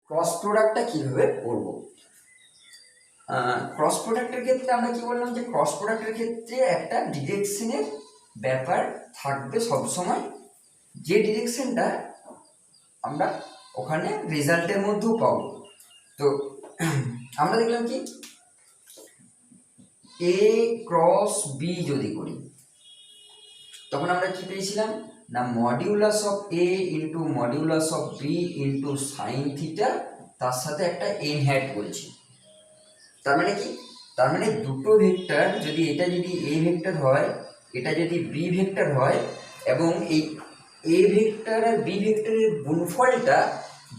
Cross প্রোডাক্টটা কিভাবে করব। ক্রস প্রোডাক্টের ক্ষেত্রে আমরা কি বললাম যে ক্রস প্রোডাক্টের ক্ষেত্রে একটা ডিরেকশনের ব্যাপার থাকবে সবসময়, যে ডিরেকশনটা আমরা ওখানে রেজাল্টের মধ্যেও পাবো। তো আমরা দেখলাম কি এ ক্রস বি যদি করি তখন আমরা কি পেয়েছিলাম না modulus of A into modulus of B into sine theta, তার সাথে একটা এন হ্যাট করেছি। তার মানে কি, তার মানে দুটো ভেক্টর যদি এটা যদি এ ভেক্টর হয়, এটা যদি বি ভেক্টর হয়, এবং এই এ ভেক্টর আর বি ভেক্টরের গুণফলটা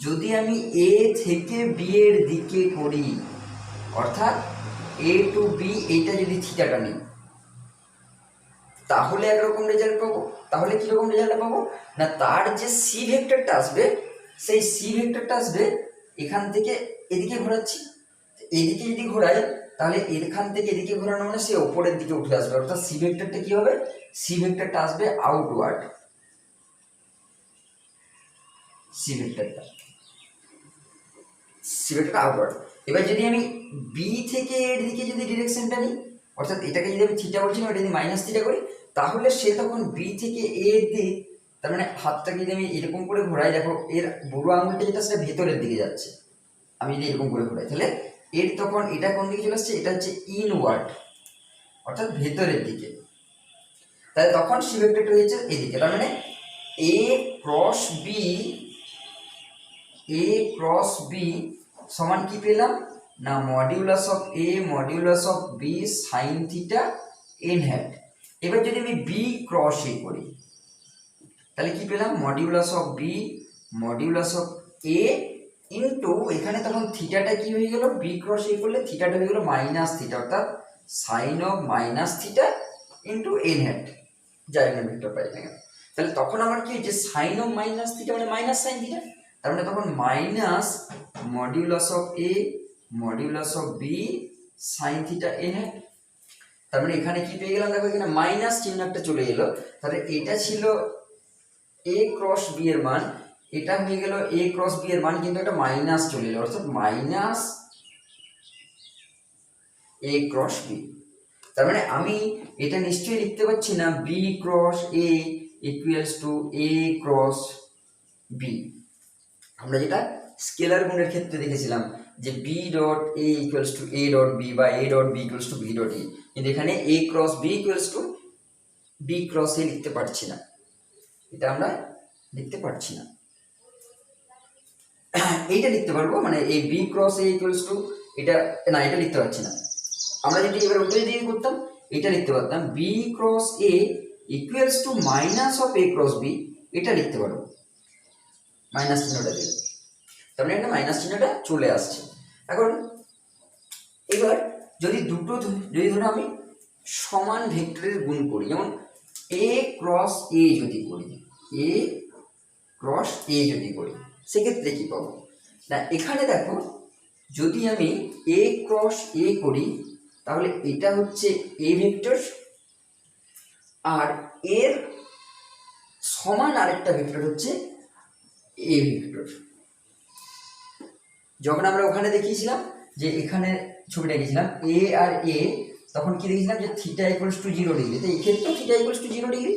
যদি আমি এ থেকে বি এর দিকে করি, অর্থাৎ এ টু বি এইটা যদি থিটাটা নিই, তাহলে একরকম রেজাল্ট পাবো। তাহলে কীরকম রেজাল্ট পাবো না তার যে সি ভেক্টরটা আসবে, সেই সি ভেক্টরটা আসবে এখান থেকে এদিকে ঘোরাচ্ছি, এদিকে যদি ঘোরাই তাহলে এখান থেকে এদিকে ঘোরানো মানে সে ওপরের দিকে উঠে আসবে, অর্থাৎ সি ভেক্টরটা কি হবে, সি ভেক্টরটা আসবে আউটওয়ার্ড, সি ভেক্টরটা আউটওয়ার্ড। এবার যদি আমি বি থেকে এর দিকে যদি ডিরেকশনটা নিই, অর্থাৎ এটাকে যদি আমি থিটা বলছি না, এটা যদি মাইনাস থিটা করি, তাহলে সে তখন বি থেকে এ দিক, তার মানে হাতটাকে যদি আমি এরকম করে ঘোরাই, দেখো এর বুড়ো আঙুলটা যেটা সেটা ভেতরের দিকে যাচ্ছে, আমি যদি এরকম করে ঘোরাই তাহলে এর তখন এটা কোন দিকে চলে আসছে, এটা হচ্ছে ইনওয়ার্ড অর্থাৎ ভেতরের দিকে, তাহলে তখন সি ভেক্টরটা হয়েছে এদিকে। তার মানে এ ক্রস বি সমান কি পেলাম না modulus of A modulus of B sine theta n hat. এবার যদি আমি বি ক্রস এ করি তাহলে কি পেলাম modulus of B modulus of A into এখানে তখন থিটাটা কি হয়ে গেল, বি ক্রস এ করলে থিটাটা হয়ে গেল মাইনাস থিটা, অর্থাৎ sine of minus theta into n hat, যাই না ভেক্টর পাই না। তাহলে তখন আমার কি হচ্ছে সাইন অফ মাইনাস থিটা মানে মাইনাস সাইন থিটা, তার মানে তখন minus modulus of A modulus of B sine theta n hat. তার মানে এখানে কি পেয়ে গেলাম, দেখো এখানে মাইনাস চিহ্ন একটা চলে এলো, তাহলে এটা ছিল এ ক্রস বি এর মান, এটা হয়ে গেল এ ক্রস বি এর মান, কিন্তু একটা মাইনাস চলে এলো, অর্থাৎ মাইনাস এ ক্রস বি। তার মানে আমি এটা নিশ্চয়ই লিখতে পারছি না B cross A equals to A cross B. আমরা যেটা স্কেলার গুণের ক্ষেত্রে দেখেছিলাম যে B dot A equals to A dot B বা A dot B equals to B dot A, কিন্তু এখানে A cross B equals to B cross A লিখতে পারছি না, এটা আমরা লিখতে পারছি না। এইটা লিখতে পারবো, মানে এই B cross A equals to এটা না, এটা লিখতে পারছি না। আমরা যদি এবার উল্টো দিকে করতাম এটা লিখতে পারতাম B cross A equals to minus of A cross B, এটা লিখতে পারবো মাইনাস চিহ্নটা দিয়ে, তার মানে একটা মাইনাস চিহ্নটা চলে আসছে। এখন এবার যদি দুটো যদি ধরো আমি সমান ভেক্টরের গুণ করি, যেমন এ ক্রস এ যদি করি, এ ক্রস এ যদি করি, সেক্ষেত্রে কি পাবো না এখানে দেখো যদি আমি এ ক্রস এ করি তাহলে এটা হচ্ছে এ ভেক্টর, আর এর সমান আরেকটা ভেক্টর হচ্ছে এ ভেক্টর। যখন আমরা ওখানে দেখিয়েছিলাম যে এখানে ছবিটা এঁকেছিলাম এ আর এ, তখন কি দেখেছিলাম যে থিটা ইকুয়ালস টু 0 ডিগ্রি, তো এই ক্ষেত্রে থিটা ইকুয়ালস টু 0 ডিগ্রি,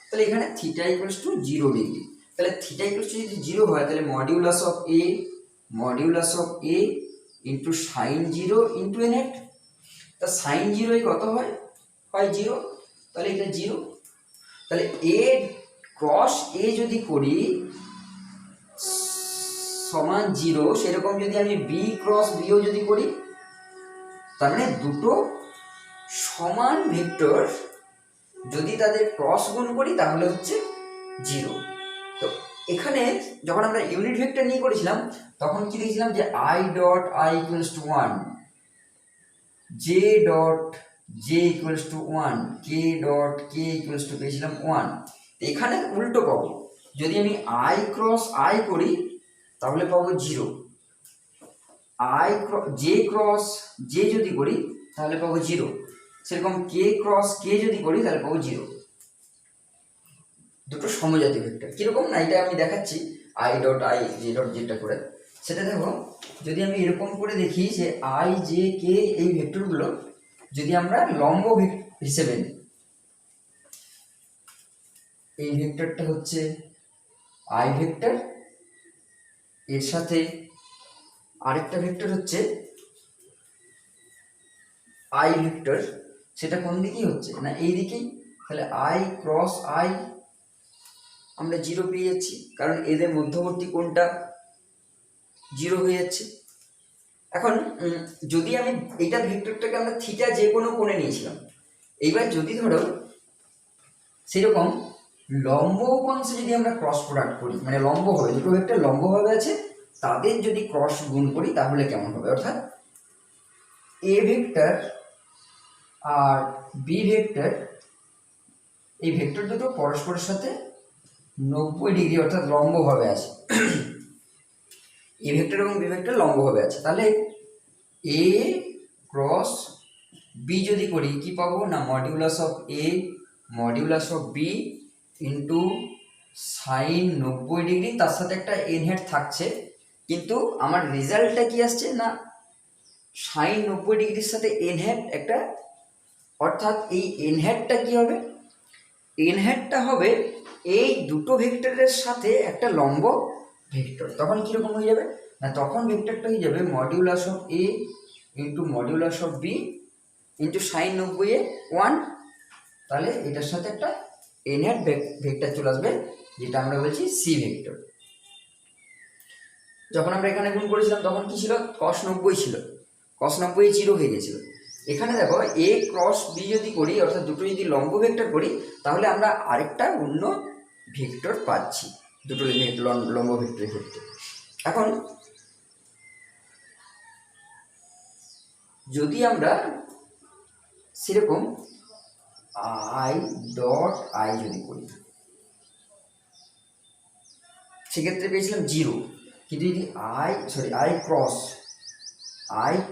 তাহলে এখানে থিটা ইকুয়ালস টু 0 ডিগ্রি, তাহলে থিটা ইকুয়ালস টু যদি 0 হয় তাহলে modulus of A into sine 0 into n hat, তা সাইন 0 কত হয় 0, তাহলে এটা 0, তাহলে এ ক্রস এ যদি করি সমান 0, সেরকম যদি আমি বি ক্রস বিও যদি করি, তার মানে দুটো সমান ভেক্টর যদি তাদের ক্রস গুণ করি তাহলে হচ্ছে 0। তো এখানে যখন আমরা ইউনিট ভেক্টর নিয়ে করেছিলাম তখন কি দেখছিলাম যে I dot I equals to 1, J dot J equals to 1, K dot K equals to পেয়েছিলাম 1। এখানে উল্টো পাবো, যদি আমি আই ক্রস আই করি তাহলে পাবো 0, জে ক্রস জে যদি করি তাহলে পাবো 0, সেরকম কে ক্রস কে যদি করি তাহলে পাবো 0। দুটো সমজাতীয় ভেক্টর কিরকম না এটা আমি দেখাচ্ছি I dot I J dot জেটা করে, সেটা দেখো, যদি আমি এরকম করে দেখি যে আই জে কে এই ভেক্টরগুলো যদি আমরা লম্ব হিসেবে নিই, এই ভেক্টরটা হচ্ছে আই ভেক্টর, এর সাথে আরেকটা ভেক্টর হচ্ছে আই ভেক্টর, সেটা কোন দিকেই হচ্ছে না এই দিকেই, তাহলে আই ক্রস আই আমরা জিরো পেয়ে যাচ্ছি, কারণ এদের মধ্যবর্তী কোণটা জিরো হয়ে যাচ্ছে। এখন যদি আমি এইটা ভেক্টরটাকে আমরা থিটা যে কোনো কোণে নিয়েছিলাম, এইবার যদি ধরো সেরকম লম্ব উপাংশে যদি আমরা ক্রস প্রোডাক্ট করি, মানে লম্ব হবে, দুটো ভেক্টর লম্বভাবে আছে, তাদের যদি ক্রস গুণ করি তাহলে কেমন হবে, অর্থাৎ এ ভেক্টর আর বি ভেক্টর, এই ভেক্টর দুটো পরস্পরের সাথে 90 ডিগ্রি অর্থাৎ লম্বভাবে আছে, এ ভেক্টর এবং বি ভেক্টর লম্বভাবে আছে, তাহলে এ ক্রস বি যদি করি কি পাবো না modulus of A modulus of B into sine 90 degree, তার সাথে একটা এন হেড থাকছে, কিন্তু আমার রেজাল্টটা কি আসছে না সাইন 90 ডিগ্রির সাথে এন হেড একটা, অর্থাৎ এই এন হেডটা কি হবে, এন হেডটা হবে এই দুটো ভেক্টরের সাথে একটা লম্ব ভেক্টর। তখন কীরকম হয়ে যাবে না, তখন ভেক্টরটা হয়ে যাবে modulus of A into modulus of B into sine 90 এ 1, তাহলে এটার সাথে একটা এন হেড ভেক্টর চলে আসবে, যেটা আমরা বলছি সি ভেক্টর। যখন আমরা এখানে গুণ করেছিলাম তখন কি ছিল, cos 90 ছিল, cos 90 জিরো হয়ে গেছিল। এখানে দেখো এ ক্রস বি যদি করি, অর্থাৎ দুটো যদি লম্ব ভেক্টর করি, তাহলে আমরা আরেকটা অন্য ভেক্টর পাচ্ছি দুটো লম্ব ভেক্টরের ক্ষেত্রে। এখন যদি আমরা সেরকম আই ডট আই যদি করি, সেক্ষেত্রে পেয়েছিলাম জিরো, কিন্তু যদি আই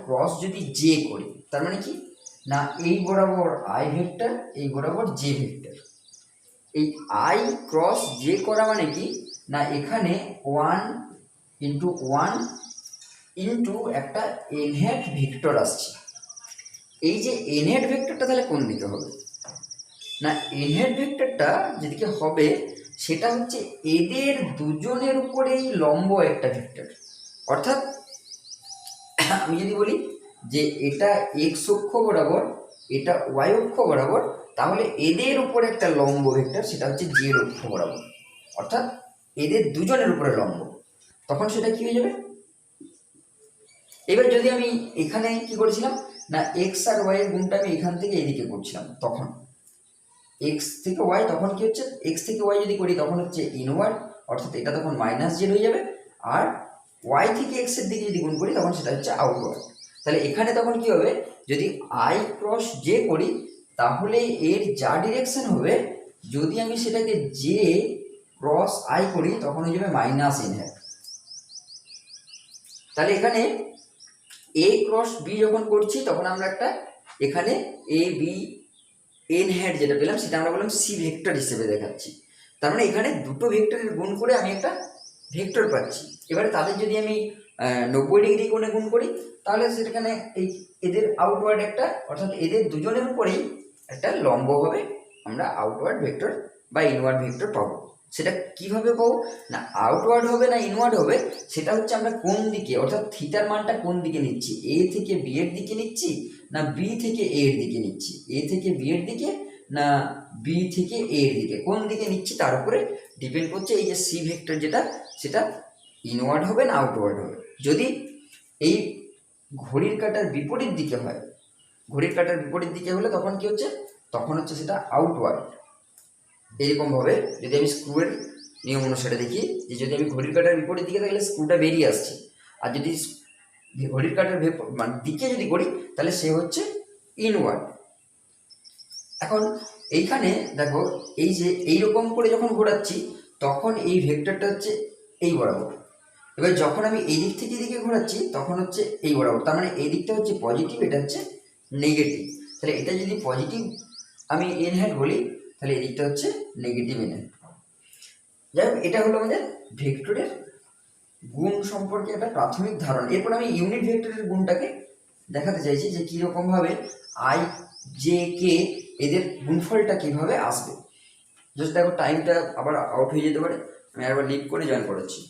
ক্রস যদি জে করি, তার মানে কি না এই বরাবর আই ভেক্টর, এই বরাবর জে ভেক্টর, এই আই ক্রস জে করা মানে কি না এখানে 1 ইন্টু 1 ইন্টু একটা এন হেড ভেক্টর আসছে। এই যে এন হেড ভেক্টরটা তাহলে কোন দিকে হবে না, এন হেড ভেক্টরটা যেদিকে হবে সেটা হচ্ছে এদের দুজনের উপরেই লম্ব একটা ভেক্টর। অর্থাৎ আমি যদি বলি যে এটা এক্স অক্ষ বরাবর, এটা ওয়াই অক্ষ বরাবর, তাহলে এদের উপরে একটা লম্ব ভেক্টর, সেটা হচ্ছে জেড অক্ষ বরাবর, অর্থাৎ এদের দুজনের উপরে লম্ব, তখন সেটা কি হয়ে যাবে। এবার যদি আমি এখানে কি করেছিলাম না এক্স আর ওয়াই এর গুণটা আমি এখান থেকে এদিকে করছিলাম, তখন এক্স থেকে ওয়াই, তখন কি হচ্ছে এক্স থেকে ওয়াই যদি করি তখন হচ্ছে ইনওয়ার্ড, অর্থাৎ এটা তখন মাইনাস জেড হয়ে যাবে, আর ওয়াই থেকে এক্স এর দিকে যদি গুণ করি তখন সেটা হচ্ছে আউটওয়ার্ড। তাহলে এখানে তখন কি হবে, যদি আই ক্রস জে করি তাহলে এর যা ডিরেকশন হবে, যদি আমি সেটাকে জে ক্রস আই করি তখন হয়ে যাবে মাইনাস এন হ্যাট। তাহলে এখানে এ ক্রস বি যখন করছি তখন আমরা একটা এখানে এ বি এন হ্যাট যেটা পেলাম সেটা আমরা বললাম সি ভেক্টর হিসেবে দেখাচ্ছি। তার মানে এখানে দুটো ভেক্টরের গুণ করে আমি একটা ভেক্টর পাচ্ছি। এবারে তাদের যদি আমি 90 ডিগ্রি কোণে গুণ করি তাহলে সেখানে এই এদের আউটওয়ার্ড একটা, অর্থাৎ এদের দুজনের উপরেই একটা লম্ব হবে, আমরা আউটওয়ার্ড ভেক্টর বা ইনওয়ার্ড ভেক্টর পাবো। সেটা কিভাবে পাবো না আউটওয়ার্ড হবে না ইনওয়ার্ড হবে, সেটা হচ্ছে আমরা কোন দিকে, অর্থাৎ থিটার মানটা কোন দিকে নিচ্ছি, এ থেকে বি এর দিকে নিচ্ছি না বি থেকে এ এর দিকে নিচ্ছি, এ থেকে বি এর দিকে না বি থেকে এ এর দিকে, কোন দিকে নিচ্ছি তার উপরে ডিপেন্ড করছে এই যে সি ভেক্টর যেটা, সেটা ইনওয়ার্ড হবে না আউটওয়ার্ড হবে। যদি এই ঘড়ির কাঁটার বিপরীত দিকে হয়, ঘড়ির কাঁটার বিপরীত দিকে হলে তখন কি হচ্ছে, তখন হচ্ছে সেটা আউটওয়ার্ড। এইরকমভাবে যদি আমি স্ক্রুয়ের নিয়ম অনুসারে দেখি যে যদি আমি ঘড়ির কাঁটার বিপরীত দিকে তাহলে স্ক্রুটা বেরিয়ে আসছে, আর যদি ঘড়ির কাঁটার দিকে যদি করি তাহলে সে হচ্ছে ইনওয়ার্ড। এখন এইখানে দেখো এই যে এইরকম করে যখন ঘোরাচ্ছি তখন এই ভেক্টরটা হচ্ছে এই বরাবর, এবার যখন আমি এই দিক থেকে এদিকে ঘোরাচ্ছি তখন হচ্ছে এই বরাবর, তার মানে এই দিকটা হচ্ছে পজিটিভ, এটা হচ্ছে নেগেটিভ। তাহলে এটা যদি পজিটিভ আমি এন হ্যাট বলি তাহলে এই দিকটা হচ্ছে নেগেটিভ এন হ্যাট। যাই হোক এটা হলো আমাদের ভেক্টরের গুণ সম্পর্কে একটা প্রাথমিক ধারণা। এরপর আমি ইউনিট ভেক্টরের গুণটাকে দেখাতে চাইছি যে কীরকম ভাবে আই জে কে এদের গুণফলটা কিভাবে আসবে। জাস্ট দেখো টাইমটা আবার আউট হয়ে যেতে পারে, আমি একবার লিভ করে জয়েন করাচ্ছি।